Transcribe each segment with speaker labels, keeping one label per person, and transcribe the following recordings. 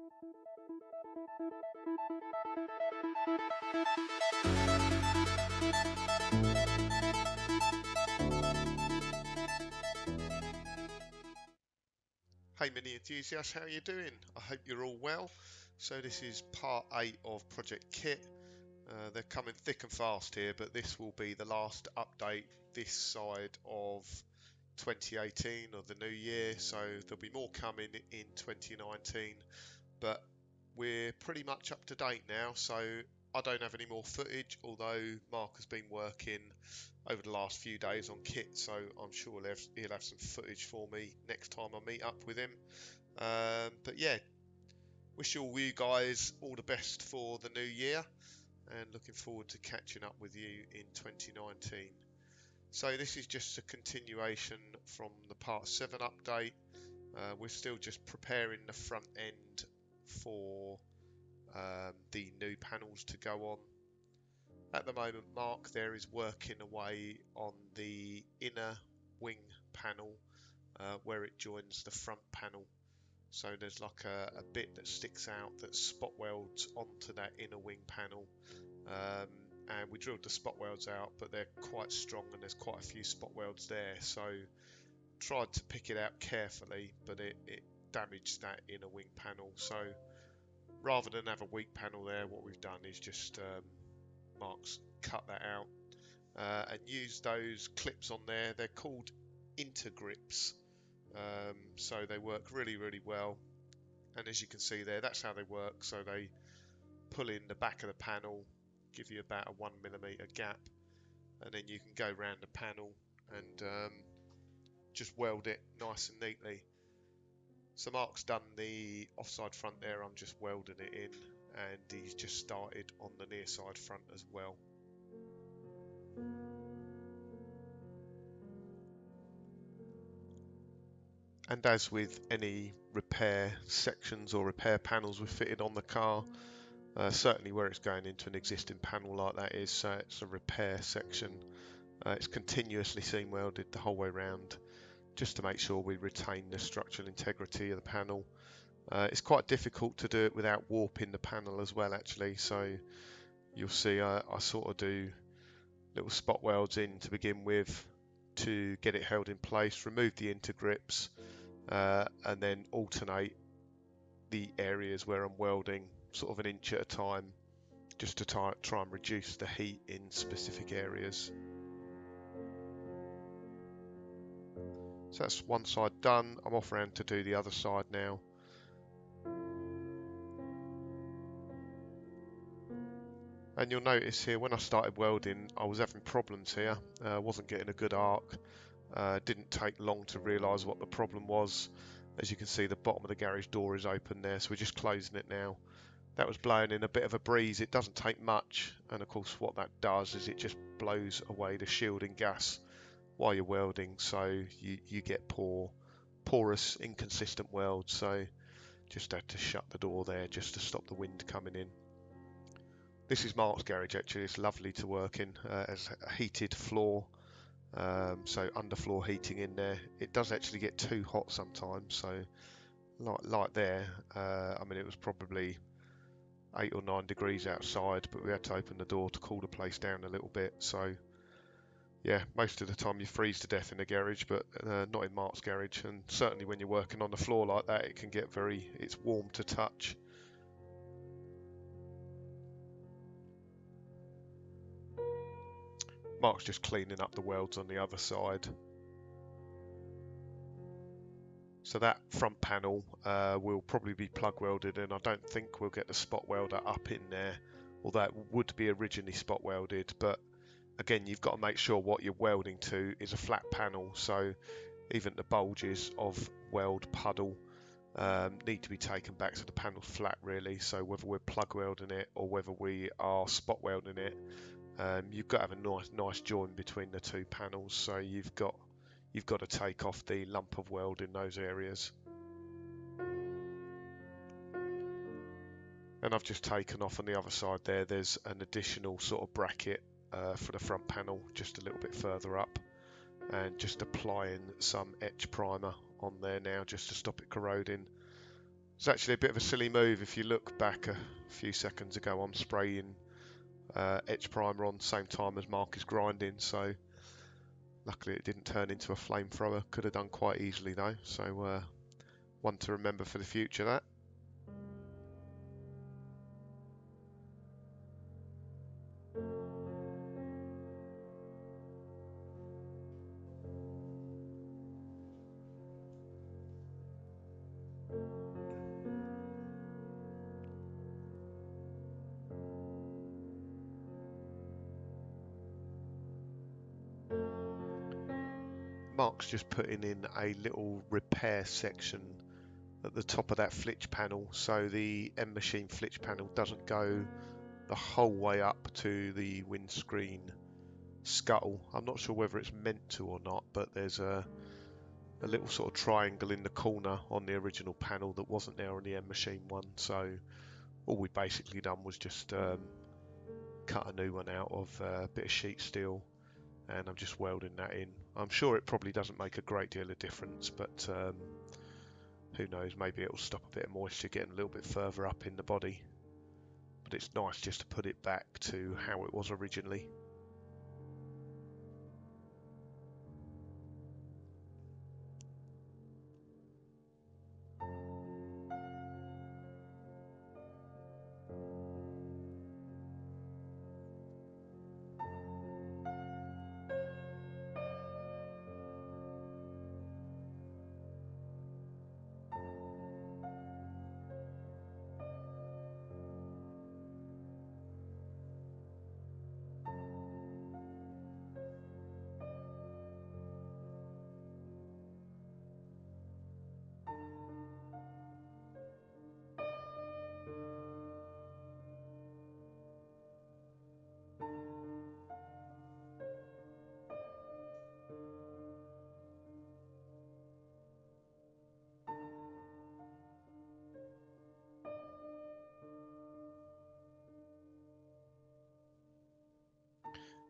Speaker 1: Hey mini enthusiasts, how are you doing? I hope you're all well. So this is part 8 of Project KITT. They're coming thick and fast here, but this will be the last update this side of 2018 or the new year, so there'll be more coming in 2019, but we're pretty much up to date now, so I don't have any more footage, although Mark has been working over the last few days on KITT, so I'm sure he'll have some footage for me next time I meet up with him. But yeah, wish all you guys all the best for the new year, and looking forward to catching up with you in 2019. So this is just a continuation from the part 7 update. We're still just preparing the front end for the new panels to go on. At the moment, Mark there is working away on the inner wing panel where it joins the front panel. So there's like a bit that sticks out that spot welds onto that inner wing panel, and we drilled the spot welds out, but they're quite strong and there's quite a few spot welds there, so tried to pick it out carefully, but it damaged that inner wing panel. So rather than have a weak panel there, what we've done is just Mark's cut that out and used those clips on there. They're called intergrips, so they work really well, and as you can see there, that's how they work. So they pull in the back of the panel, give you about a 1mm gap, and then you can go around the panel and just weld it nice and neatly. So Mark's done the offside front there, I'm just welding it in, and he's just started on the near side front as well. And as with any repair sections or repair panels we've fitted on the car, certainly where it's going into an existing panel like that is, so it's a repair section. It's continuously seam welded the whole way around, just to make sure we retain the structural integrity of the panel. It's quite difficult to do it without warping the panel as well, actually. So you'll see I sort of do little spot welds in to begin with to get it held in place, remove the intergrips, and then alternate the areas where I'm welding sort of an inch at a time, just to try and reduce the heat in specific areas. So that's one side done. I'm off around to do the other side now. And you'll notice here, when I started welding, I was having problems here. Wasn't getting a good arc. Didn't take long to realise what the problem was. As you can see, the bottom of the garage door is open there, so we're just closing it now. That was blowing in a bit of a breeze. It doesn't take much, and of course what that does is it just blows away the shielding gas while you're welding, so you get porous, inconsistent welds. So just had to shut the door there just to stop the wind coming in. This is Mark's garage actually. It's lovely to work in, as a heated floor, so underfloor heating in there. It does actually get too hot sometimes, so like there, I mean, it was probably 8 or 9 degrees outside, but we had to open the door to cool the place down a little bit. So yeah, most of the time you freeze to death in the garage, but not in Mark's garage. And certainly when you're working on the floor like that, it can get it's warm to touch. Mark's just cleaning up the welds on the other side. So that front panel will probably be plug welded, and I don't think we'll get the spot welder up in there, although it would be originally spot welded. But again, you've got to make sure what you're welding to is a flat panel, so even the bulges of weld puddle need to be taken back so the panel's flat really. So whether we're plug welding it or whether we are spot welding it, you've got to have a nice join between the two panels, so you've got to take off the lump of weld in those areas. And I've just taken off on the other side there, there's an additional sort of bracket for the front panel just a little bit further up, and just applying some etch primer on there now just to stop it corroding. It's actually a bit of a silly move. If you look back a few seconds ago, I'm spraying etch primer on the same time as Mark is grinding, so luckily it didn't turn into a flamethrower. Could have done quite easily though, so one to remember for the future, that. Mark's just putting in a little repair section at the top of that flitch panel, so the M machine flitch panel doesn't go the whole way up to the windscreen scuttle. I'm not sure whether it's meant to or not, but there's a little sort of triangle in the corner on the original panel that wasn't there on the M machine one, so all we basically done was just cut a new one out of a bit of sheet steel, and I'm just welding that in. I'm sure it probably doesn't make a great deal of difference, but who knows, maybe it'll stop a bit of moisture getting a little bit further up in the body. But it's nice just to put it back to how it was originally.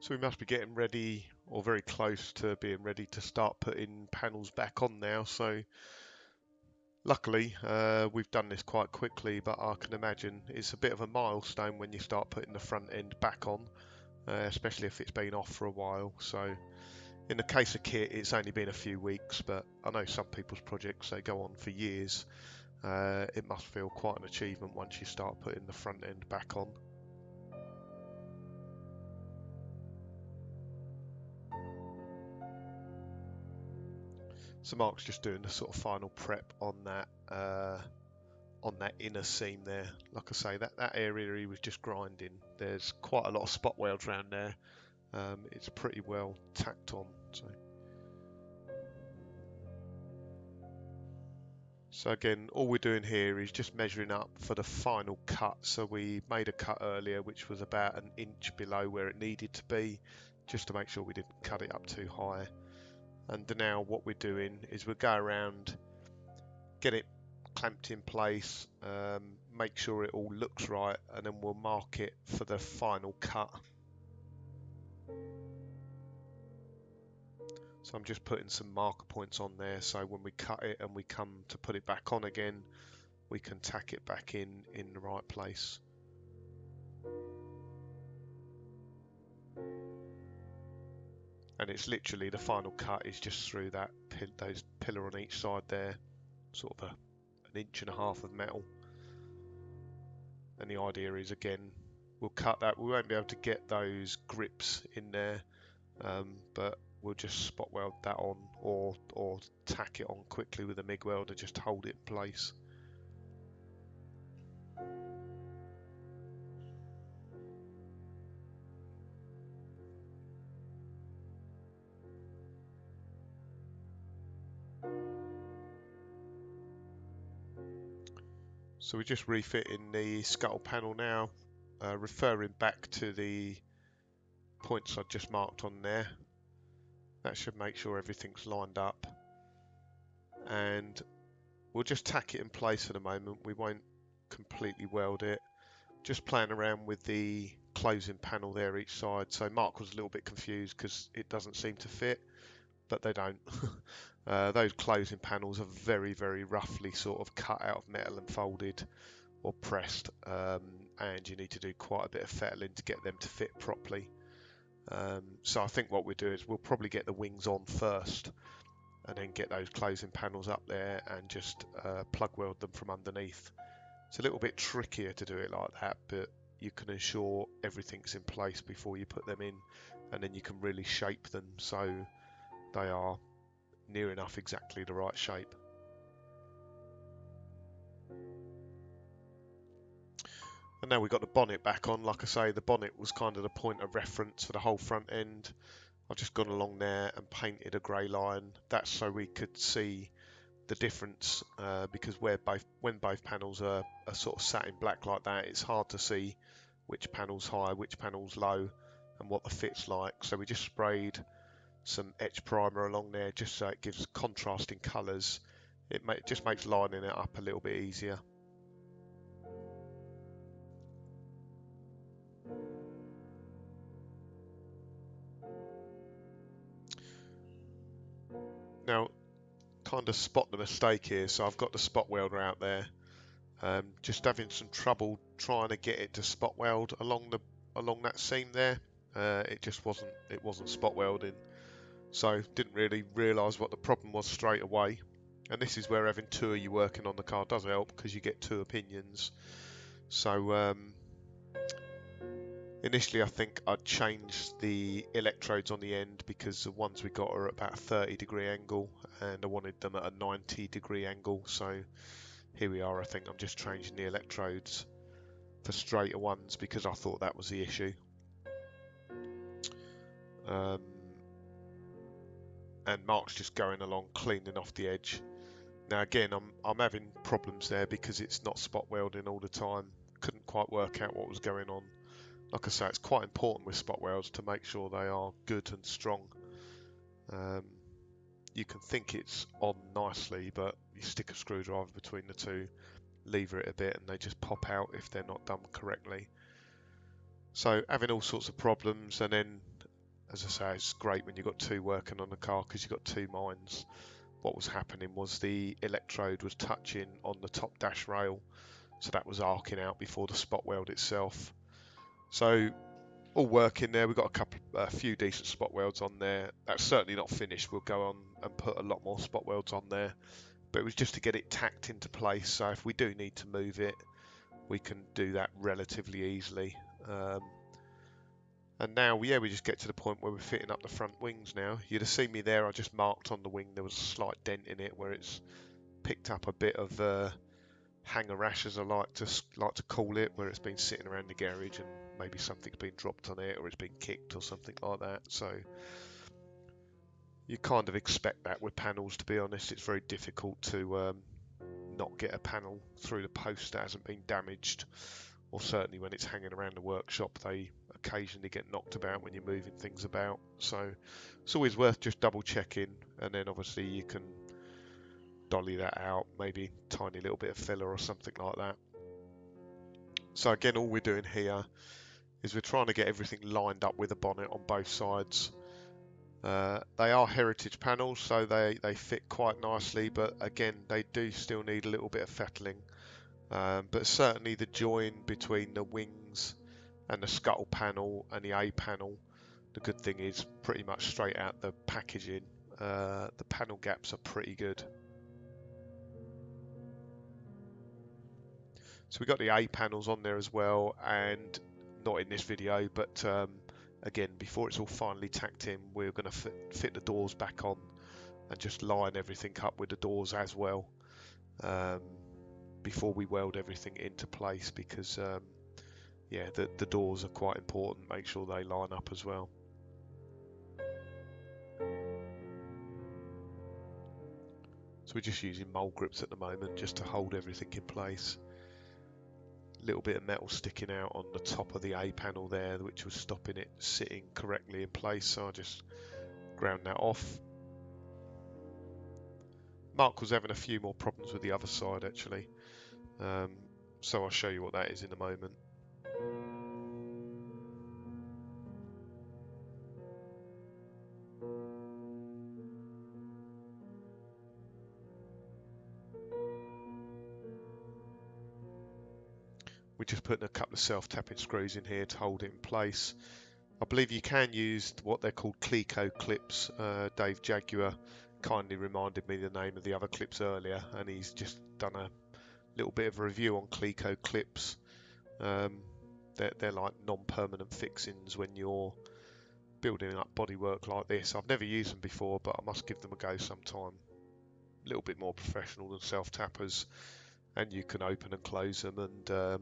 Speaker 1: So we must be getting ready, or very close to being ready to start putting panels back on now. So luckily we've done this quite quickly, but I can imagine it's a bit of a milestone when you start putting the front end back on, especially if it's been off for a while. So in the case of KITT, it's only been a few weeks, but I know some people's projects, they go on for years. It must feel quite an achievement once you start putting the front end back on. So Mark's just doing the sort of final prep on that inner seam there. Like I say, that area he was just grinding, there's quite a lot of spot welds around there. It's pretty well tacked on. So again, all we're doing here is just measuring up for the final cut. So we made a cut earlier which was about an inch below where it needed to be, just to make sure we didn't cut it up too high. And now what we're doing is we'll go around, get it clamped in place, make sure it all looks right, and then we'll mark it for the final cut. So I'm just putting some marker points on there, so when we cut it and we come to put it back on again, we can tack it back in the right place. And it's literally, the final cut is just through that those pillar on each side there, sort of an inch and a half of metal. And the idea is, again, we'll cut that, we won't be able to get those grips in there, but we'll just spot weld that on, or tack it on quickly with a MIG welder just to hold it in place. So we're just refitting the scuttle panel now, referring back to the points I just marked on there. That should make sure everything's lined up, and we'll just tack it in place for the moment. We won't completely weld it, just playing around with the closing panel there each side. So Mark was a little bit confused because it doesn't seem to fit. but they don't. Those closing panels are very, very roughly sort of cut out of metal and folded or pressed, and you need to do quite a bit of fettling to get them to fit properly. So I think what we'll do is we'll probably get the wings on first and then get those closing panels up there and just plug weld them from underneath. It's a little bit trickier to do it like that, but you can ensure everything's in place before you put them in, and then you can really shape them so they are near enough exactly the right shape. And now we've got the bonnet back on. Like I say, the bonnet was kind of the point of reference for the whole front end. I've just gone along there and painted a grey line. That's so we could see the difference, because when both panels are sort of sat in black like that, it's hard to see which panel's high, which panel's low, and what the fit's like. So we just sprayed some etch primer along there just so it gives contrasting colours. It just makes lining it up a little bit easier. Now, kind of spot the mistake here. So I've got the spot welder out there, just having some trouble trying to get it to spot weld along that seam there. It just wasn't spot welding. So didn't really realise what the problem was straight away. And this is where having two of you working on the car does help, because you get two opinions. So initially I think I'd changed the electrodes on the end, because the ones we got are at about a 30-degree angle and I wanted them at a 90-degree angle. So here we are. I think I'm just changing the electrodes for straighter ones because I thought that was the issue. And Mark's just going along cleaning off the edge. Now again, I'm having problems there because it's not spot welding all the time. Couldn't quite work out what was going on. Like I say, it's quite important with spot welds to make sure they are good and strong. You can think it's on nicely, but you stick a screwdriver between the two, lever it a bit, and they just pop out if they're not done correctly. So having all sorts of problems, and then, as I say, it's great when you've got two working on the car because you've got two minds. What was happening was the electrode was touching on the top dash rail, so that was arcing out before the spot weld itself. So all working there. We've got a few decent spot welds on there. That's certainly not finished. We'll go on and put a lot more spot welds on there, but it was just to get it tacked into place. So if we do need to move it, we can do that relatively easily. And now, yeah, we just get to the point where we're fitting up the front wings now. You'd have seen me there. I just marked on the wing. There was a slight dent in it where it's picked up a bit of hanger rash, as I like to call it, where it's been sitting around the garage and maybe something's been dropped on it or it's been kicked or something like that. So you kind of expect that with panels, to be honest. It's very difficult to not get a panel through the post that hasn't been damaged, or certainly when it's hanging around the workshop, they occasionally get knocked about when you're moving things about. So it's always worth just double checking, and then obviously you can dolly that out, maybe a tiny little bit of filler or something like that. So again, all we're doing here is we're trying to get everything lined up with the bonnet on both sides. They are heritage panels, so they fit quite nicely, but again, they do still need a little bit of fettling. But certainly the join between the wings and the scuttle panel and the A panel, the good thing is pretty much straight out the packaging, the panel gaps are pretty good. So we got the A panels on there as well, and not in this video, but again, before it's all finally tacked in, we're going to fit the doors back on and just line everything up with the doors as well, before we weld everything into place, because yeah, the doors are quite important. Make sure they line up as well. So we're just using mole grips at the moment just to hold everything in place. Little bit of metal sticking out on the top of the A panel there, which was stopping it sitting correctly in place, so I just ground that off. Mark was having a few more problems with the other side actually, so I'll show you what that is in a moment. We're just putting a couple of self-tapping screws in here to hold it in place. I believe you can use what they're called KITT clips. Dave Jaguar kindly reminded me the name of the other clips earlier, and he's just done a little bit of a review on KITT clips. They're like non-permanent fixings when you're building up bodywork like this. I've never used them before, but I must give them a go sometime. A little bit more professional than self-tappers, and you can open and close them and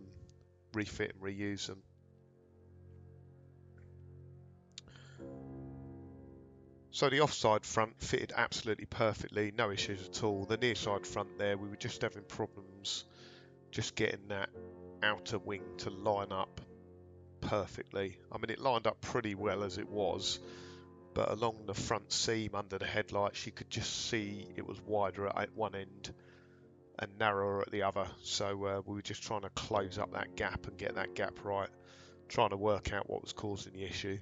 Speaker 1: refit and reuse them. So the offside front fitted absolutely perfectly, no issues at all. The near side front there, we were just having problems just getting that outer wing to line up perfectly. I mean, it lined up pretty well as it was, but along the front seam under the headlights, you could just see it was wider at one end and narrower at the other. So we were just trying to close up that gap and get that gap right, trying to work out what was causing the issue.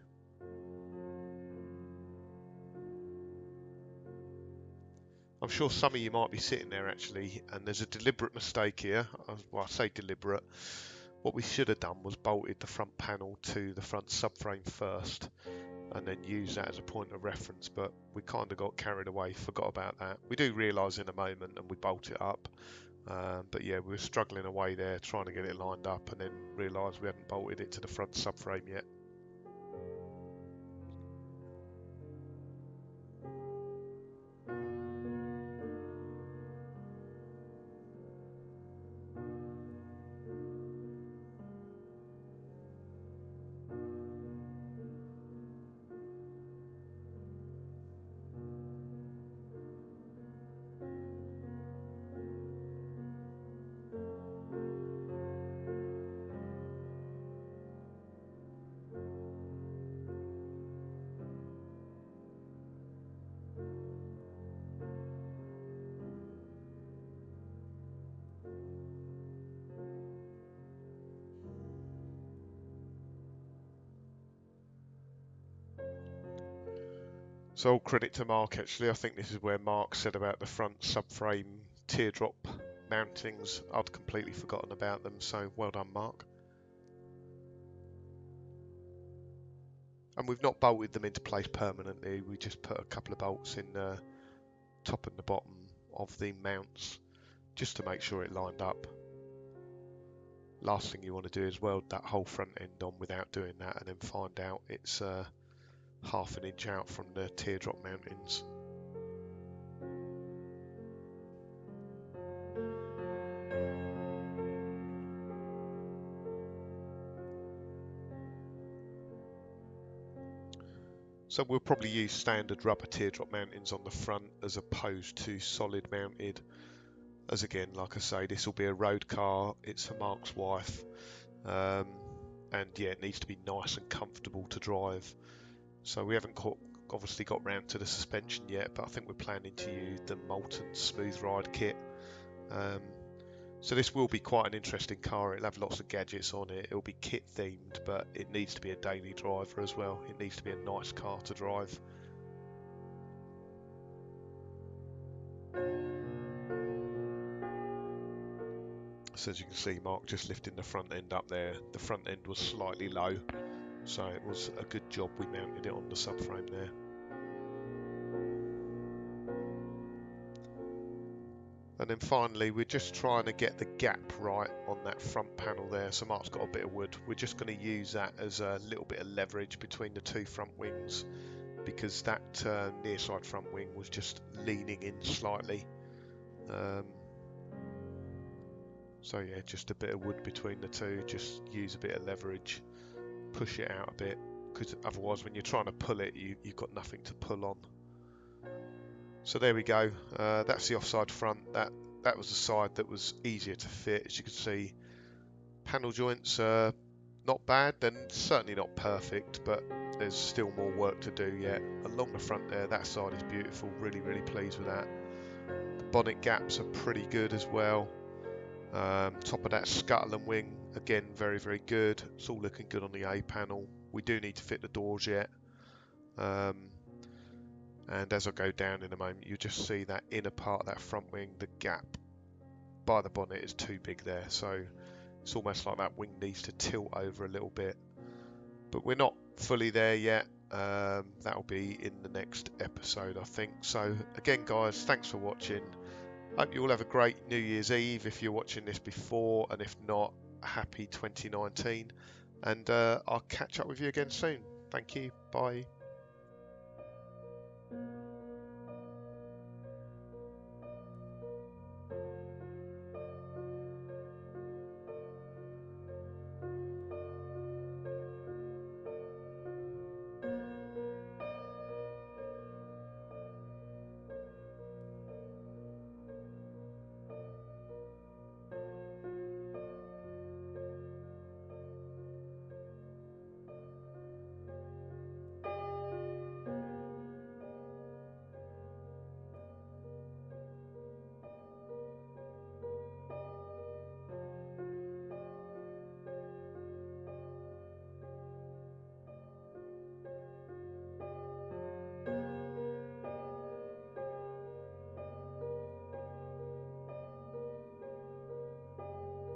Speaker 1: I'm sure some of you might be sitting there actually, and there's a deliberate mistake here. Well, I say deliberate. What we should have done was bolted the front panel to the front subframe first and then use that as a point of reference, but we kind of got carried away, forgot about that. We do realise in a moment and we bolt it up, but yeah, we were struggling away there trying to get it lined up and then realised we hadn't bolted it to the front subframe yet. So all credit to Mark actually. I think this is where Mark said about the front subframe teardrop mountings. I'd completely forgotten about them, so well done, Mark. And we've not bolted them into place permanently, we just put a couple of bolts in the top and the bottom of the mounts just to make sure it lined up. Last thing you want to do is weld that whole front end on without doing that and then find out it's half an inch out from the teardrop mountings. So we'll probably use standard rubber teardrop mountings on the front as opposed to solid mounted, as again, like I say, this will be a road car, it's for Mark's wife, and yeah, it needs to be nice and comfortable to drive. So we haven't obviously got round to the suspension yet, but I think we're planning to use the Molten Smooth Ride kit. So this will be quite an interesting car. It'll have lots of gadgets on it. It'll be kit themed, but it needs to be a daily driver as well. It needs to be a nice car to drive. So as you can see, Mark just lifting the front end up there. The front end was slightly low, so it was a good job we mounted it on the subframe there. And then finally, we're just trying to get the gap right on that front panel there. So Mark's got a bit of wood. We're just going to use that as a little bit of leverage between the two front wings, because that near side front wing was just leaning in slightly. So yeah, just a bit of wood between the two, just use a bit of leverage, push it out a bit, because otherwise when you're trying to pull it, you've got nothing to pull on. So there we go, that's the offside front. That was the side that was easier to fit. As you can see, panel joints are not bad, then certainly not perfect, but there's still more work to do yet. Along the front there, that side is beautiful, really pleased with that. The bonnet gaps are pretty good as well. Top of that scuttle and wing, again very good. It's all looking good on the A panel. We do need to fit the doors yet. And as I go down in a moment, you just see that inner part of that front wing, the gap by the bonnet is too big there. So It's almost like that wing needs to tilt over a little bit, but we're not fully there yet. That'll be in the next episode, I think. So again, guys, thanks for watching. Hope you all have a great New Year's Eve if you're watching this before, and if not, happy 2019. And I'll catch up with you again soon. Thank you. Bye.